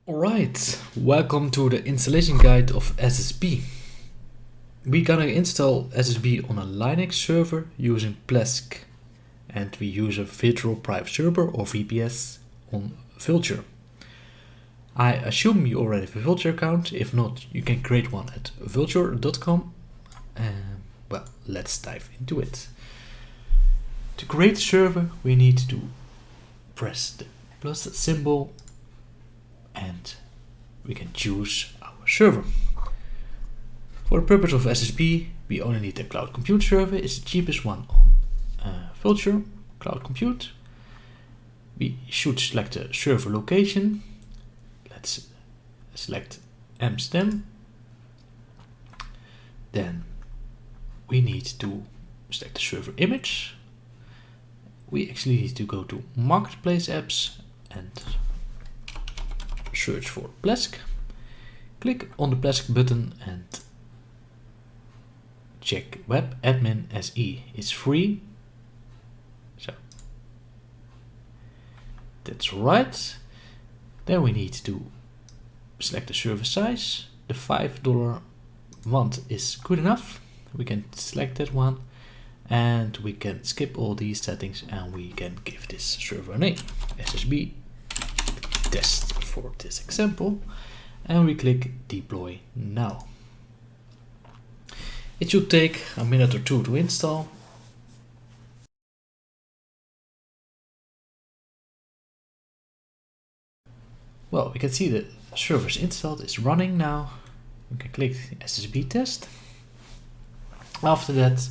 Alright, welcome to the installation guide of SSB. We're gonna install SSB on a Linux server using Plesk, and we use a virtual private server or VPS on Vultr. I assume you already have a Vultr account. If not, you can create one at vultr.com. Well, let's dive into it. To create a server, we need to press the plus symbol and we can choose our server. For the purpose of SSB, we only need a cloud compute server. It's the cheapest one on Vultr, cloud compute. We should select the server location. Let's select Amsterdam. Then we need to select the server image. We actually need to go to Marketplace apps and search for Plesk. Click on the Plesk button and check Web Admin SE. It's free. So that's right. Then we need to select the server size. The $5 month is good enough. We can select that one and we can skip all these settings and we can give this server a name, SSB test for this example, and we click deploy now. It should take a minute or two to install. Well, we can see the server is installed, it's running now. We can click SSB test. After that,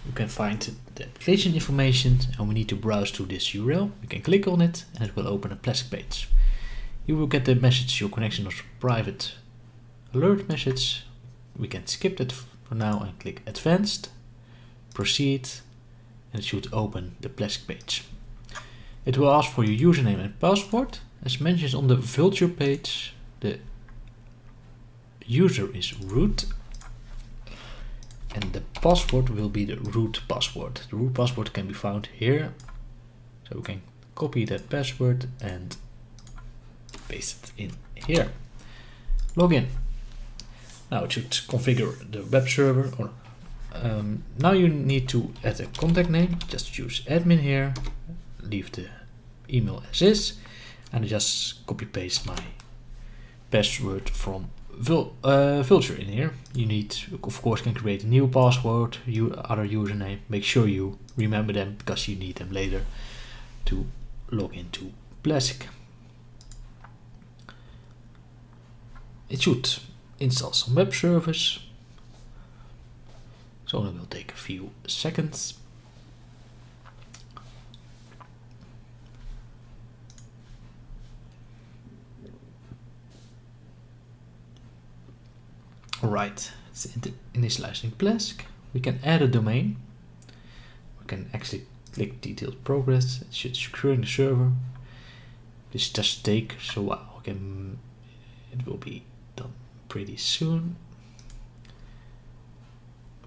you can find the application information and we need to browse to this URL. We can click on it and it will open a Plesk page. You will get the message your connection was private alert message. We can skip that for now and click advanced, proceed, and it should open the Plesk page. It will ask for your username and password. As mentioned on the Vultr page, the user is root and the password will be the root password. The root password can be found here. So we can copy that password and paste it in here. Login. Now it should configure the web server. Now you need to add a contact name. Just choose admin here. Leave the email as is. And just copy paste my password from Vultr in here. You need, of course, can create a new password, other username. Make sure you remember them because you need them later to log into Plesk. It should install some web service, so it will take a few seconds. Alright, it's initializing Plesk. We can add a domain. We can actually click detailed progress. It should secure the server. This does take a while. It will be done pretty soon.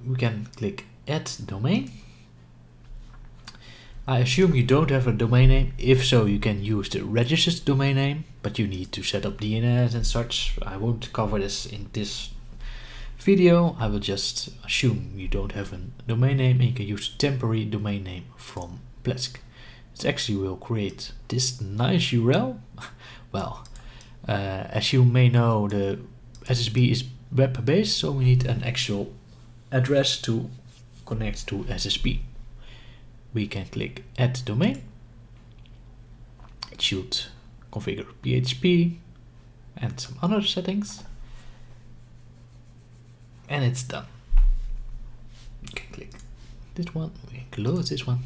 We can click add domain. I assume you don't have a domain name. If so, you can use the registered domain name, but you need to set up DNS and such. I won't cover this in this video. I will just assume you don't have a domain name and you can use temporary domain name from Plesk. It actually will create this nice URL. Well, as you may know, the SSB is web-based, so we need an actual address to connect to SSB. We can click add domain. It should configure PHP and some other settings. And it's done. You can click this one, we can close this one,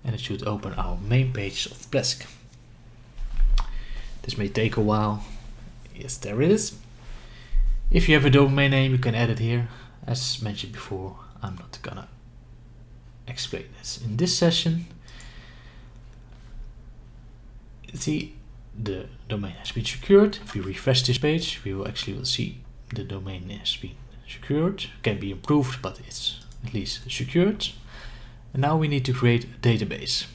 and it should open our main page of Plesk. This may take a while. Yes, there it is. If you have a domain name, you can add it here. As mentioned before, I'm not gonna explain this in this session. See, the domain has been secured. If we refresh this page, we will see the domain has been secured. Can be improved, but it's at least secured. And now we need to create a database.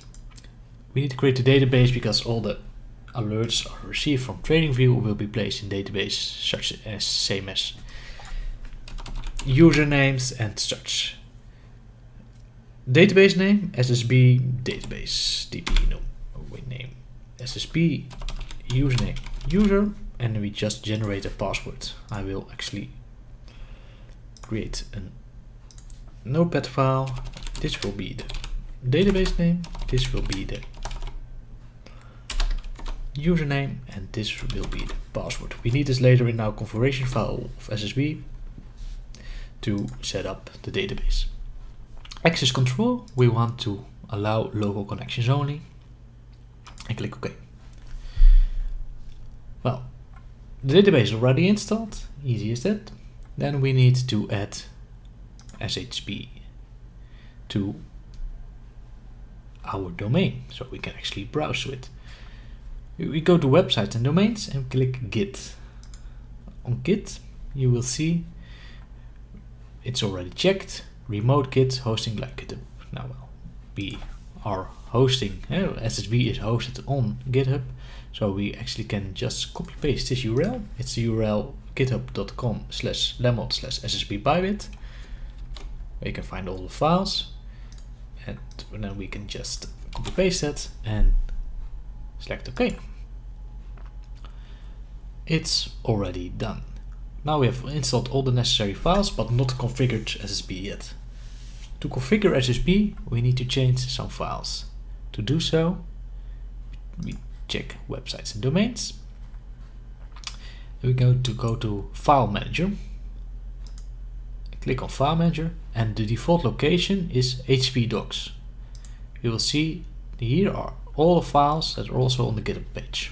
We need to create a database because all the alerts are received from TradingView will be placed in database such as same as usernames and such. Database name SSB database DB no we name SSB username user, and we just generate a password. I will actually create a notepad file. This will be the database name, this will be the username, and this will be the password. We need this later in our configuration file of SSB to set up the database. Access control, we want to allow local connections only, and click OK. Well, the database is already installed, easy as that. Then we need to add SSB to our domain so we can actually browse to it. We go to websites and domains and click Git. On Git you will see it's already checked, remote Git hosting like GitHub. Now we are hosting, SSB is hosted on GitHub, so we actually can just copy paste this URL. It's the URL github.com/lemon/SSB Bybit. You can find all the files, and then we can just copy paste that and select OK. It's already done. Now we have installed all the necessary files but not configured SSB yet. To configure SSB we need to change some files. To do so we check websites and domains. We're going to go to File Manager, click on File Manager, and the default location is HP Docs. You will see here are all the files that are also on the GitHub page,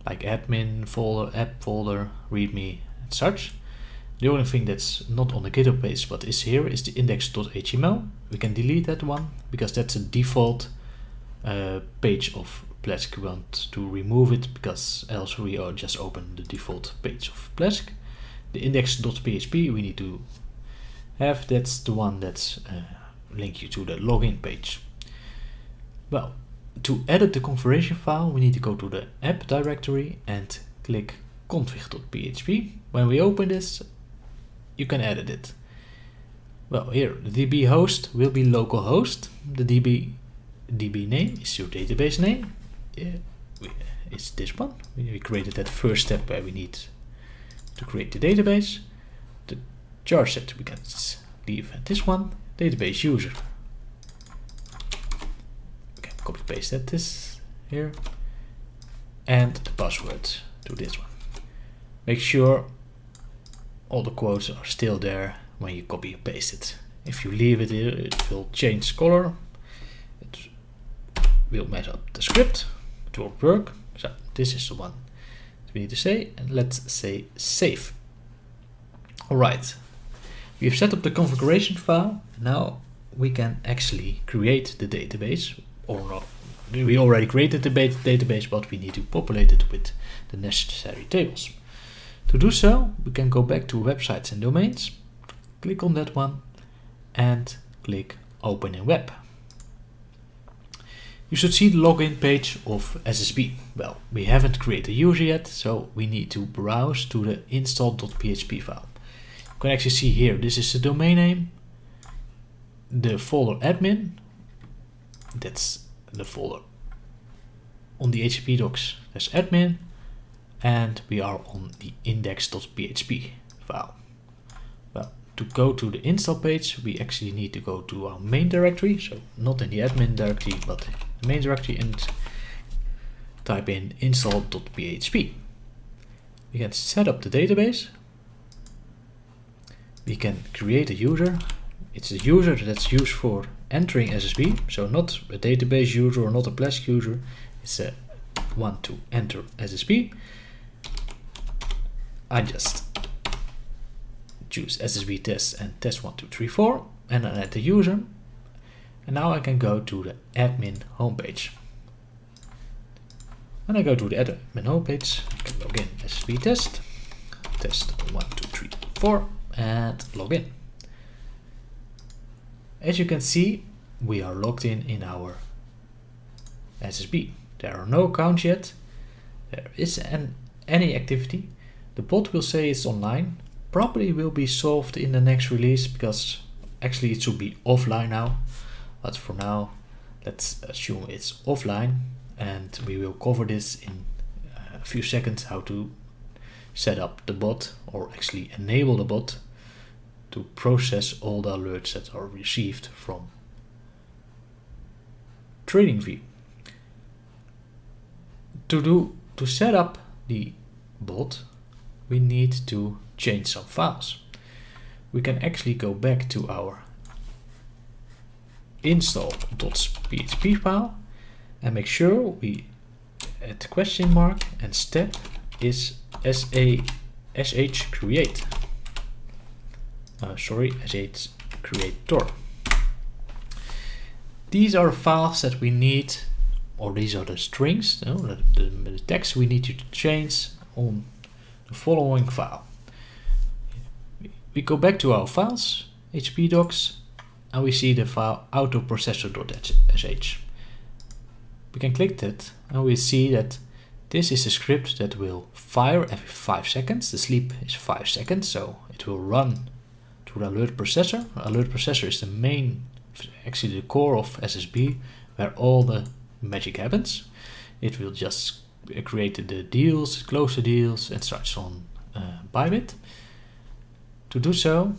like admin folder, app folder, readme, and such. The only thing that's not on the GitHub page but is here is the index.html. We can delete that one because that's a default page of Plesk. We want to remove it because else we are just open the default page of Plesk. The index.php we need to have, that's the one that's link you to the login page. Well, to edit the configuration file we need to go to the app directory and click config.php. When we open this you can edit it. Well, here the DB host will be localhost. The DB name is your database name. It's this one. We created that first step where we need to create the database. The jar set we can leave at this one. Database user. We can copy paste that this here. And the password to this one. Make sure all the quotes are still there when you copy and paste it. If you leave it here, it will change color. It will mess up the script. It won't work. So this is the one that we need to say, and let's say save. Alright, we have set up the configuration file. Now we can actually create the database, or not. We already created the database, but we need to populate it with the necessary tables. To do so, we can go back to websites and domains, click on that one, and click open in web. You should see the login page of SSB. Well, we haven't created a user yet, so we need to browse to the install.php file. You can actually see here, this is the domain name, the folder admin, that's the folder on the HP docs, that's admin, and we are on the index.php file. Well, to go to the install page, we actually need to go to our main directory, so not in the admin directory, but the main directory, and type in install.php. We can set up the database. We can create a user. It's a user that's used for entering SSB, so not a database user or not a Plesk user. It's a one to enter SSB. I just choose SSB test and test 1, 2, 3, 4, and then add the user. And now I can go to the admin homepage. When I go to the admin homepage, I can log in SSB test 1, 2, 3, 4, and log in. As you can see, we are logged in our SSB. there are no accounts yet, there is any activity, the bot will say it's online, probably will be solved in the next release because actually it should be offline now, but for now let's assume it's offline, and we will cover this in a few seconds how to set up the bot or actually enable the bot to process all the alerts that are received from TradingView. To set up the bot, we need to change some files. We can actually go back to our install.php file and make sure we add question mark and step is sh create. sh creator. These are files that we need, or these are the strings, the text we need to change on the following file. We go back to our files, HP docs, and we see the file autoprocessor.sh. We can click that and we see that this is a script that will fire every 5 seconds. The sleep is 5 seconds, so it will run to the alert processor. The alert processor is the main, actually the core of SSB, where all the magic happens. It will just create the deals, close the deals, and such on Bybit. To do so,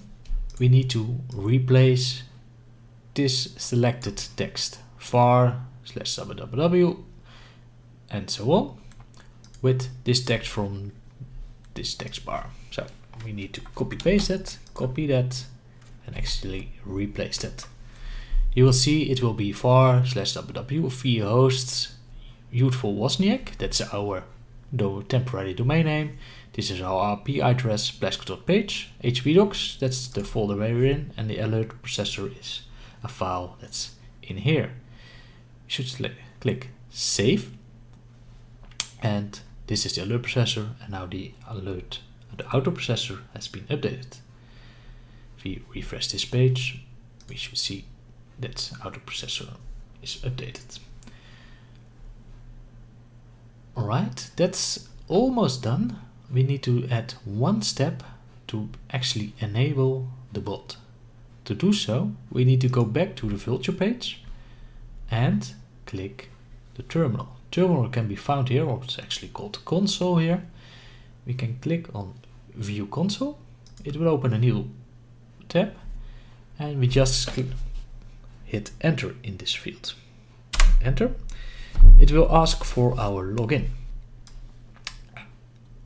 we need to replace this selected text, var/www, and so on, with this text from this text bar. So we need to copy that, and actually replace that. You will see it will be var/www via hosts Youthful Wozniak, that's our temporary domain name. This is our IP address, plask.page, hpdocs, that's the folder where we're in, and the alert processor is a file that's in here. You should click save, and this is the alert processor, and now the auto processor has been updated. If we refresh this page, we should see that auto processor is updated. Alright, that's almost done. We need to add one step to actually enable the bot. To do so, we need to go back to the Vultr page and click the terminal. Terminal can be found here, or it's actually called console here. We can click on view console. It will open a new tab, and we just hit enter in this field. Enter. It will ask for our login.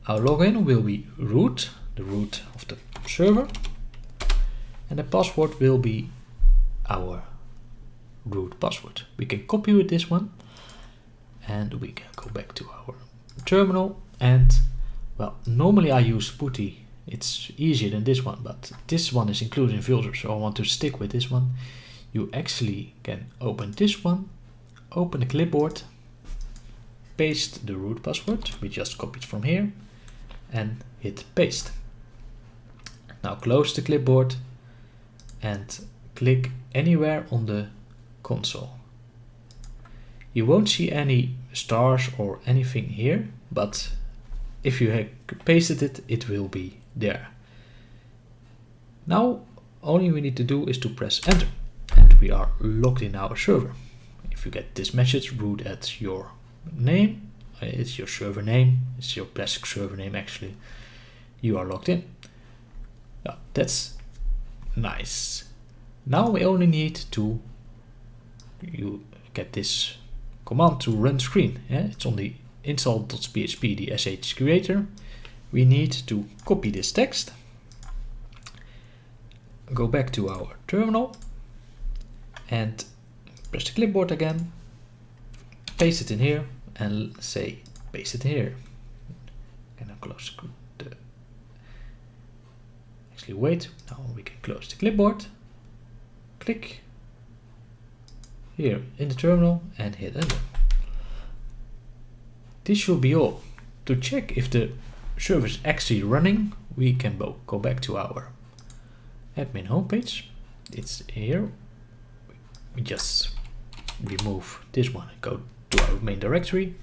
Our login will be root, the root of the server, and the password will be our root password. We can copy with this one, and we can go back to our terminal, and well, normally I use putty. It's easier than this one, but this one is included in Vultr, so I want to stick with this one. You actually can open this one, open the clipboard, paste the root password we just copied from here, and hit paste. Now close the clipboard and click anywhere on the console. You won't see any stars or anything here, but if you have pasted it, it will be there. Now only we need to do is to press enter, and we are logged in our server. If you get this message, root at your name, it's your server name, it's your Plask server name actually, you are logged in. Yeah, that's nice. Now we only need to get this command to run screen. Yeah? It's on the install.php, the sh creator. We need to copy this text, go back to our terminal, and press the clipboard again, paste it in here, and say paste it in here. And now close the actually wait, now we can close the clipboard, click here in the terminal and hit enter. This should be all. To check if the server is actually running, we can go back to our admin homepage. It's here. We just remove this one and go to our main directory,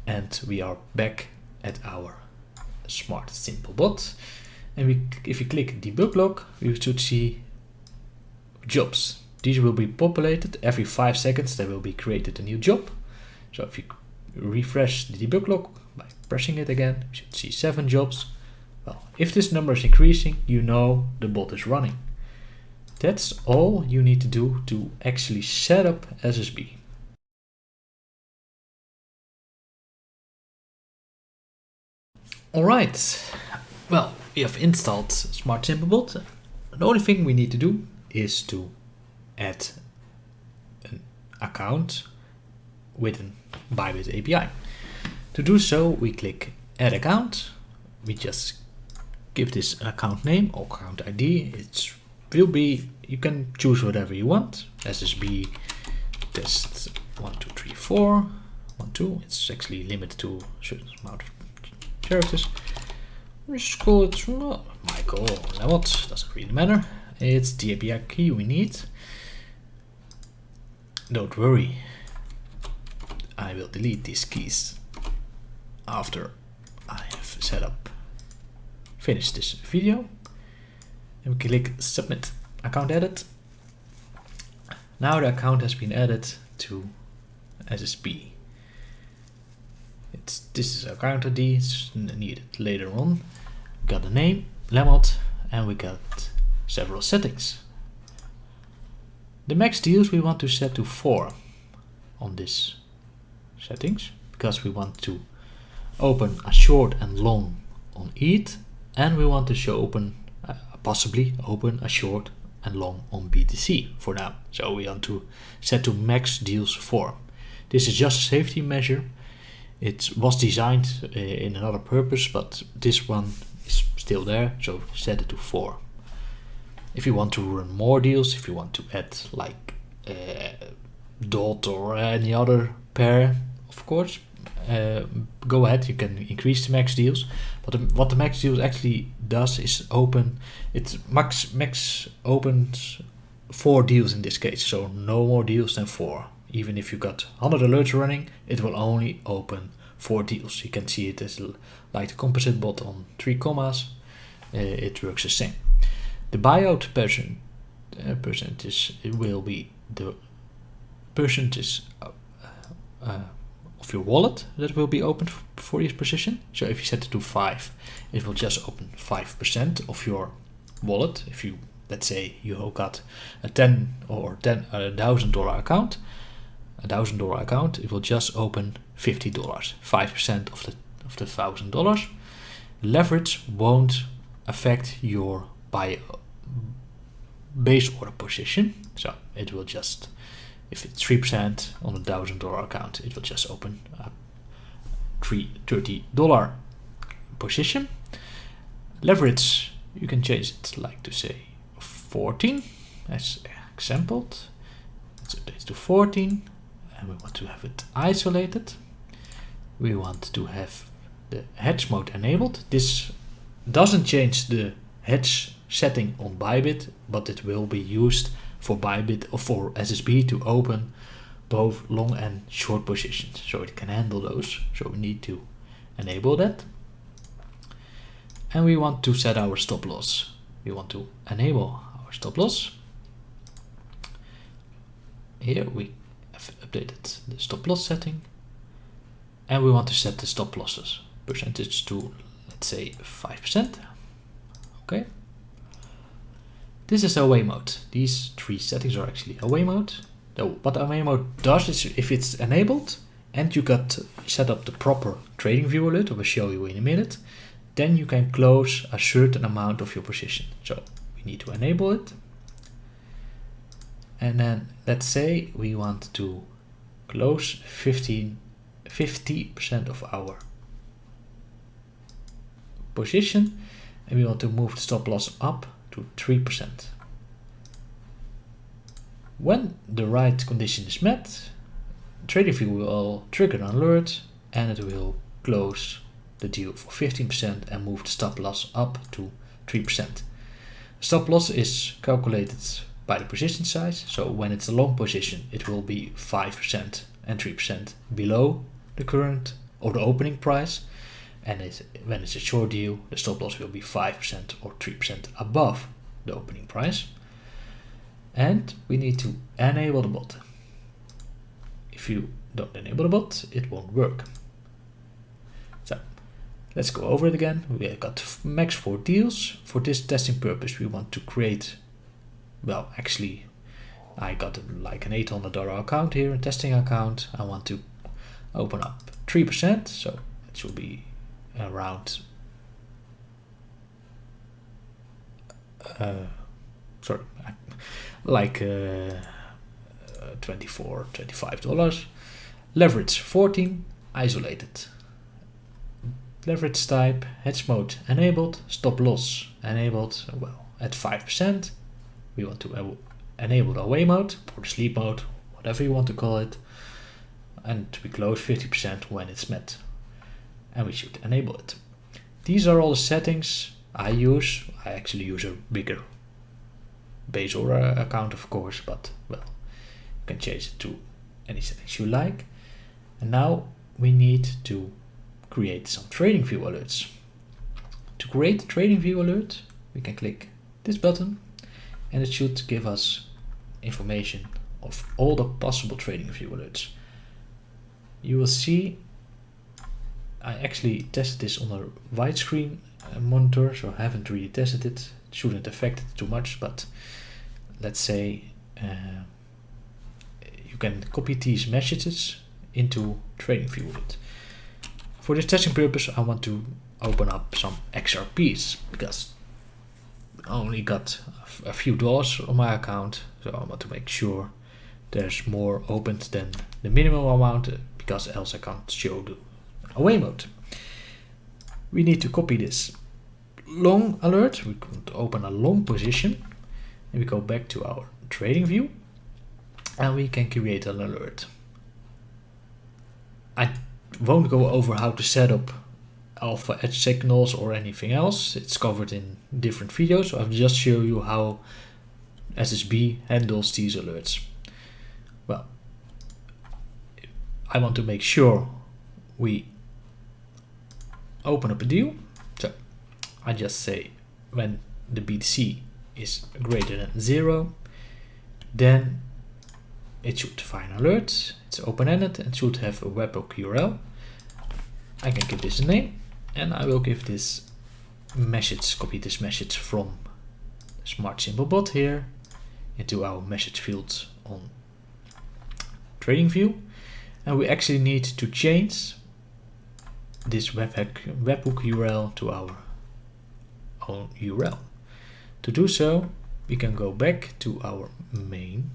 and we are back at our smart simple bot. And if you click debug log, you should see jobs. These will be populated every 5 seconds. There will be created a new job. So if you refresh the debug log by pressing it again, you should see 7 jobs. Well, if this number is increasing, you know the bot is running. That's all you need to do to actually set up SSB. Alright, well, we have installed Smart Simple Bot. The only thing we need to do is to add an account with a Bybit API. To do so, we click Add Account. We just give this an account name or account ID. It will be, you can choose whatever you want. SSB test 1234 12. It's actually limited to a certain amount of characters. Just call it Michael or Lemot, doesn't really matter. It's the API key we need. Don't worry, I will delete these keys after I have finished this video. And we click submit, account added. Now the account has been added to SSB. This is account ID, it's needed later on. We got the name, Lemot, and we got several settings. The max deals we want to set to 4 on this settings, because we want to open a short and long on ETH, and we want to possibly open a short and long on BTC for now. So we want to set to max deals 4. This is just a safety measure. It was designed in another purpose, but this one is still there, so set it to 4. If you want to run more deals, if you want to add like DOT or any other pair, of course, go ahead, you can increase the max deals. But what the max deals actually does is max opens 4 deals in this case, so no more deals than 4. Even if you got 100 alerts running, it will only open 4 deals. You can see it as like the composite bot on 3 commas. It works the same. The buyout percentage will be the percentage of your wallet that will be opened for each position. So if you set it to 5, it will just open 5% of your wallet. If you, let's say, you got a $1,000 account, it will just open $50, 5% of the $1,000. Leverage won't affect your base order position, so it will just, if it's 3% on a $1,000 account, it will just open a $30 position. Leverage, you can change it like to say 14 as exampled. Let's update to 14. And we want to have it isolated. We want to have the hedge mode enabled. This doesn't change the hedge setting on Bybit, but it will be used for Bybit or for SSB to open both long and short positions, so it can handle those. So we need to enable that. And we want to set our stop loss. We want to enable our stop loss. Here we have updated the stop loss setting, and we want to set the stop losses percentage to, let's say, 5%. Okay. This is away mode. These 3 settings are actually away mode. What away mode does is, if it's enabled and you got set up the proper TradingView alert, I will show you in a minute, then you can close a certain amount of your position. So we need to enable it. And then let's say we want to close 50% of our position, and we want to move the stop loss up to 3%. When the right condition is met, TradingView will trigger an alert and it will close the deal for 15% and move the stop loss up to 3%. Stop loss is calculated by the position size, so when it's a long position it will be 5% and 3% below the current or the opening price. And when it's a short deal, the stop loss will be 5% or 3% above the opening price. And we need to enable the bot. If you don't enable the bot, it won't work. So let's go over it again. We have got max 4 deals. For this testing purpose, we want to create, well, actually, I got like an $800 account here, a testing account. I want to open up 3%, so it should be around $24, $25. Leverage 14, isolated. Leverage type, hedge mode enabled, stop loss enabled, well, at 5%. We want to enable the away mode or the sleep mode, whatever you want to call it. And we close 50% when it's met. And we should enable it. These are all the settings I use. I actually use a bigger base order account, of course, but well, you can change it to any settings you like. And now we need to create some TradingView alerts. To create a TradingView alert, we can click this button and it should give us information of all the possible TradingView alerts. You will see I actually tested this on a widescreen monitor, so I haven't really tested it. It shouldn't affect it too much, but let's say you can copy these messages into TradingView alert. For this testing purpose, I want to open up some XRPs because I only got a few dollars on my account, so I want to make sure there's more opened than the minimum amount, because else I can't show the away mode. We need to copy this long alert. We want to open a long position and we go back to our TradingView and we can create an alert. I won't go over how to set up alpha edge signals or anything else. It's covered in different videos, so I'll just show you how SSB handles these alerts. Well, I want to make sure we open up a deal. So I just say when the BTC is greater than 0, then it should find an alert. It's open-ended and should have a webhook URL. I can give this a name and I will give this message, copy this message from the smart symbol bot here into our message field on TradingView. And we actually need to change this webhook URL to our own URL. To do so, we can go back to our main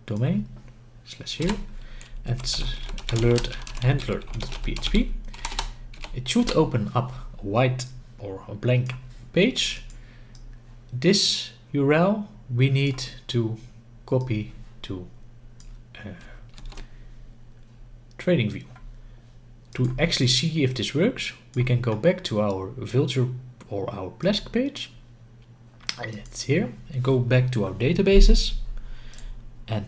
domain /here and alert handler.php. It should open up a white or a blank page. This URL we need to copy to TradingView. To actually see if this works, we can go back to our Vultr or our Plesk page. And it's here, and go back to our databases. And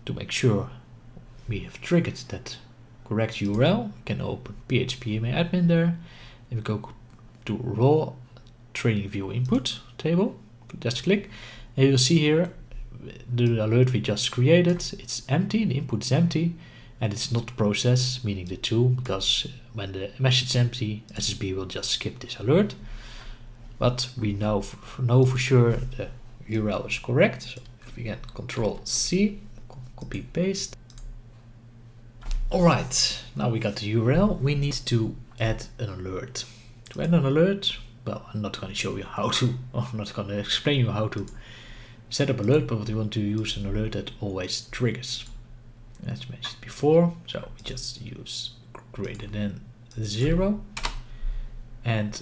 to make sure we have triggered that correct URL, we can open php-admin there, and we go to raw TradingView input table. Just click, and you'll see here the alert we just created. It's empty, the input is empty. And it's not processed, meaning the two, because when the message is empty, SSB will just skip this alert. But we know for sure the URL is correct. So if we get Control-C, copy paste. Alright, now we got the URL. We need to add an alert. To add an alert, well, I'm not going to show you how to, or I'm not going to explain you how to set up alert, but we want to use an alert that always triggers. As mentioned before, so we just use greater than 0, and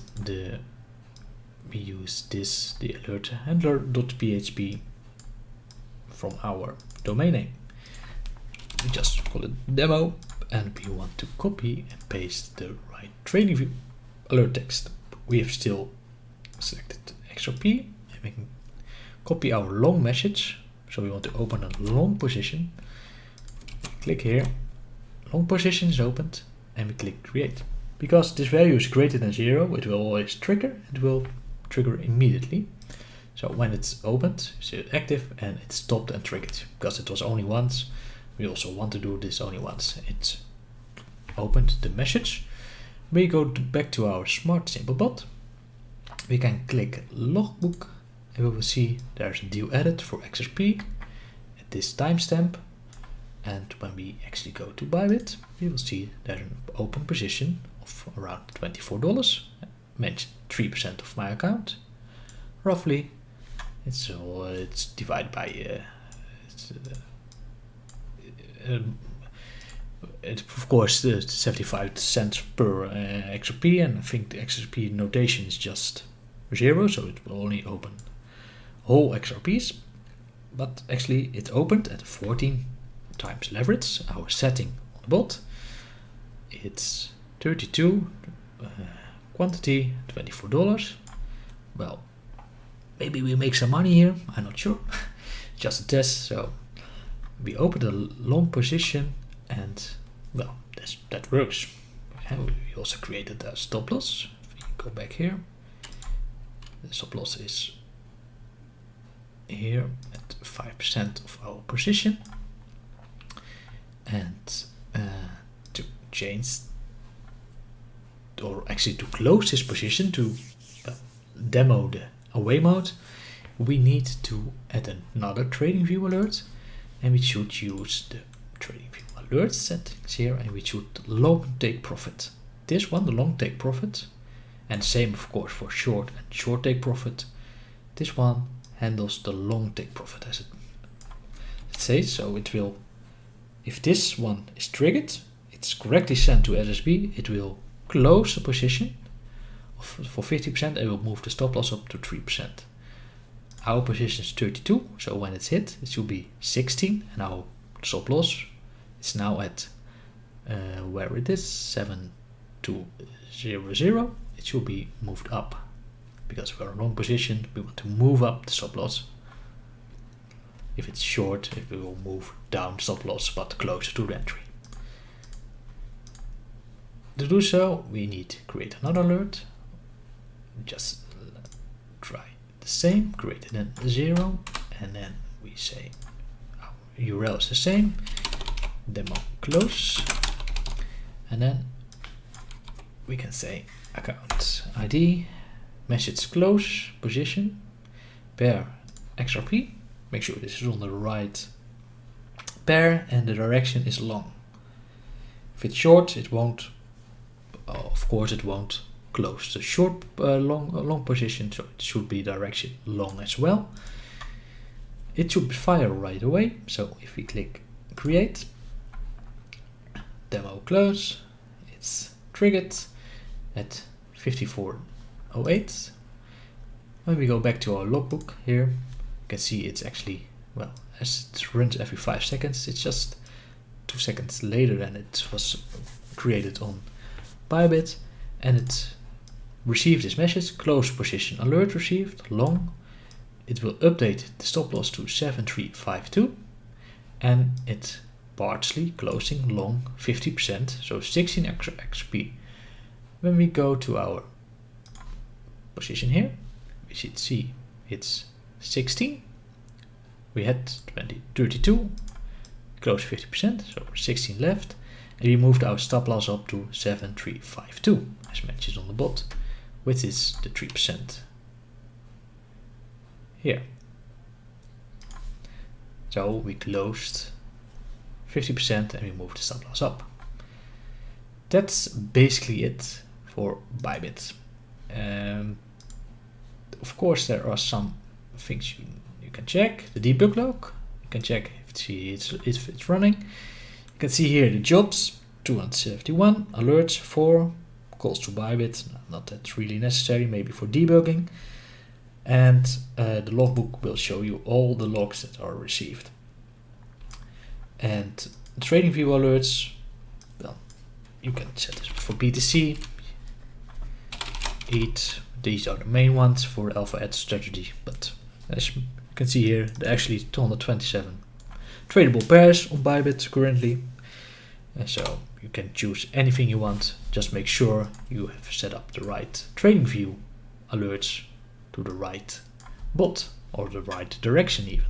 we use the alert handler.php from our domain name. We just call it demo, and we want to copy and paste the right TradingView alert text. We have still selected XRP, and we can copy our long message. So we want to open a long position. Click here, long position is opened, and we click create. Because this value is greater than 0, it will always trigger. It will trigger immediately. So when it's opened, you see it active, and it stopped and triggered. Because it was only once, we also want to do this only once. It opened the message. We go back to our smart simple bot. We can click logbook, and we will see there's a deal added for XSP at this timestamp. And when we actually go to Bybit, we will see there's an open position of around $24. Mentioned 3% of my account. Roughly, it's divided by of course, 75 cents per XRP, and I think the XRP notation is just 0, so it will only open whole XRPs. But actually, it opened at 14 times leverage. Our setting on the bot, it's 32, quantity $24. Well, maybe we make some money here. I'm not sure. Just a test. So we opened a long position, and well, that works. And we also created a stop loss. If we go back here, the stop loss is here at 5% of our position. And to change, or actually to close this position, to demo the away mode, we need to add another TradingView alert, and we should use the TradingView alert settings here, and we should long take profit. This one, the long take profit, and same of course for short and short take profit. This one handles the long take profit as it says, so it will, if this one is triggered, it's correctly sent to SSB, it will close the position for 50% and will move the stop loss up to 3%. Our position is 32, so when it's hit, it should be 16, and our stop loss is now at where it is, 7200. It should be moved up because we're in a long position. We want to move up the stop loss. If it's short, it will move down stop loss but closer to the entry. To do so, we need to create another alert. Just try the same, greater than 0, and then we say our URL is the same, demo close, and then we can say account ID, message close, position, pair XRP, make sure this is on the right pair, and the direction is long. If it's short, it won't, of course it won't close the short long position, so it should be direction long as well. It should fire right away, so if we click create, demo close, it's triggered at 54:08. When we go back to our logbook here, you can see it's actually, well, as it runs every 5 seconds, it's just 2 seconds later than it was created on Bybit, and it received this message, close position alert received, long. It will update the stop loss to 7352, and it's partially closing long 50%, so 16 extra XP. When we go to our position here, we should see it's 16. We had 32, close 50%, so 16 left, and we moved our stop loss up to 7352, as mentioned on the bot, which is the 3% here. So we closed 50% and we moved the stop loss up. That's basically it for Bybit. Of course, there are some things you can check. The debug log, you can check if it's running. You can see here the jobs, 271, alerts 4, calls to Bybit, not that really necessary, maybe for debugging. And the logbook will show you all the logs that are received. And TradingView alerts, well, you can set this for BTC, ETH. These are the main ones for Alpha Ad strategy, but as you can see here, there are actually 227 tradable pairs on Bybit currently. So you can choose anything you want, just make sure you have set up the right TradingView alerts to the right bot or the right direction even.